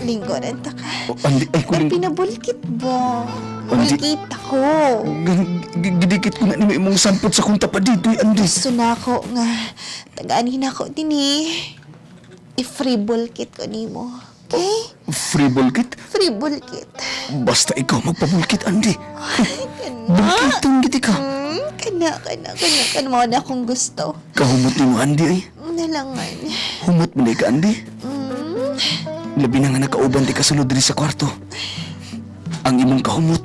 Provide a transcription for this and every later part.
Linggoran ta ka. Andi, ay kuling... Pinabulkit ba? Andi. Bulkit ako. Gidikit ko na ni imong sampot sa kung tapa dito, Andi. Gusto na ako nga. Tagaanin ako din I-free bulkit ko nimo. Okay? Free bulkit? Free bulkit. Basta ikaw magpabulkit, Andi. Kana. Bulkitong giti ka. Kana mo na akong gusto. Kahumot ni mo, Andi, ay. Nalangan. Humot mo na ka, Andi. Labi na nga nakauban di kasulod diri sa kwarto. Ang imong kahumot,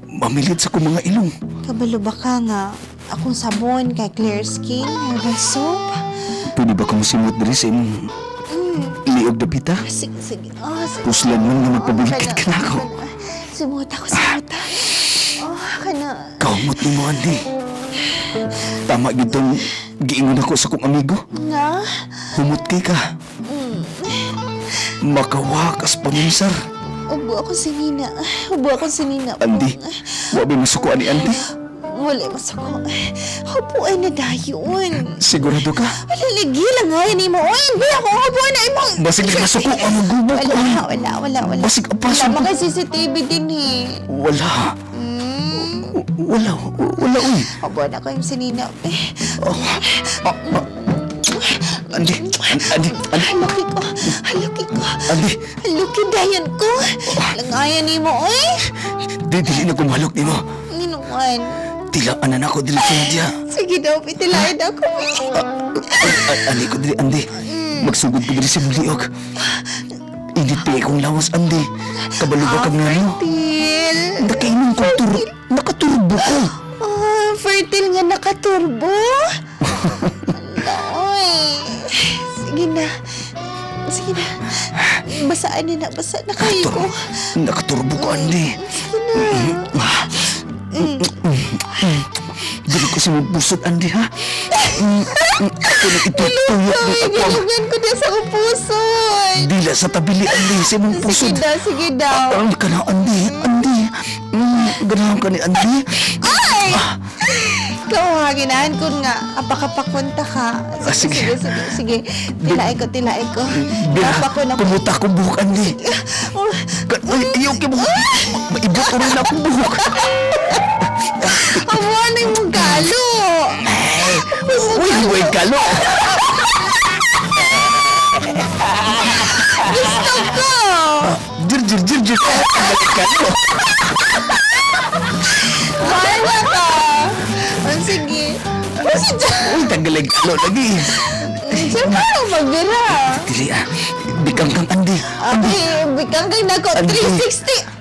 mamilid sa kong mga ilong. Kabalo ba ka nga? Akong sabon kay Clear Skin, herbal soap. Pwede ba kang simot diri sa imong liog na pita? Sige. Sige. Puslan mo nga magpabulkit ka na ako. Simuta. Kana. Kahumot ni mo, Andi. Tama gitong giingon ako sa kong amigo. Nga? Humot kay ka. Makawakas paminsar. Ubo ako sinina. Andi, wabi masukuan ni Andi. Wala masuko. Hupo ay na dayon. Sigurado ka? Lagi lang nga yan mo. Oy, hindi ako hupo na imong. Basig na masuko ang magubok. Wala. Basig apaso. Wala mga CCTV din Wala. Wala, uy. Hupo na ko yung sinina. Andi. Haluki ko. Andi. Haluki dayan ko. Langayan ni mo, oy. Dili na kumalok ni mo. Ninuman. Tilaan na ako dili sa Nadia. Sige daw, pitilayan ako. Andi ko dili, Andi. Magsugod ko dili sa muliog. Init pa ikong lawas, Andi. Kabalo ba kang nga mo? Fertile. Nakainom kong nakaturbo ko. Fertile nga nakaturbo? Oy. Sige na. Basaan na. Basa na kayo ko. Nakaturbo ko, Andi. Sige na. Dili ko si mong pusot, Andi, ha? Ako na itutuyok ng ako. Gilugan ko na sa kong puso. Dila sa tabili, Andi, si mong pusot. Sige daw. Ang ka na, Andi. Ganahan ka ni Andi. Ay! Ikaw ginahan ko nga. Apakapakunta ka. Sige. Tilain ko. Kumuta akong buhok, Andi. Ayaw ka mo. Maibot ko rin akong buhok. Amuan na yung galo. Uy, galo. Gusto ko. Jir. Galo. Bahala ka. Sige. Uy, tanggalig galo lagi. Siyempre ako magbira. Dili, bikang kang, Andi. Bikang kang nako. 360.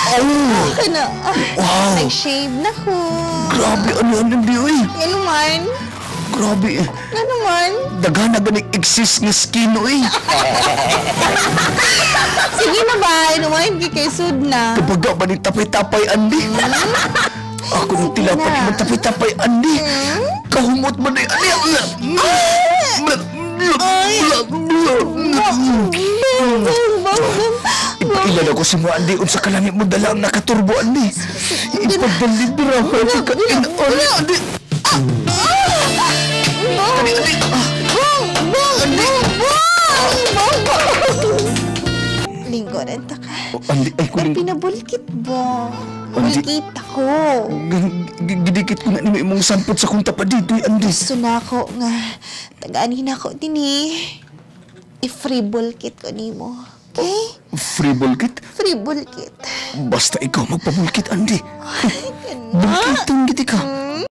Kana. Wow. Nag-shave na ko. Grabe, ano, Andi, uy. Ano man? Grabe. Ano man? Daghan na ganing exist nga skin, uy. Sige na ba? Ano man? Kikaysod na. Kabaga ba ni tapay-tapay, Andi? Ako nang tilapat mo tapay-tapay, Andi. Kahumot mo na, Andi. Ipailan ako si mo, Andi. Unsa ka langit mo dala ang nakaturbo, Andi. Ipagdalibra ko. Andi. Linggoran ta ka. Andi, ay kuling... Pinabulkit ba? Andi. Bulkit ako. Gidikit ko na ni imong sampot sa kung tapa dito, Andi. Gusto na ako nga. Tagaanin ako din I-free bulkit ko nimo. Okay? Free bulkit? Free bulkit. Basta ikaw magpabulkit, Andi. Kana. Bulkitong giti ka.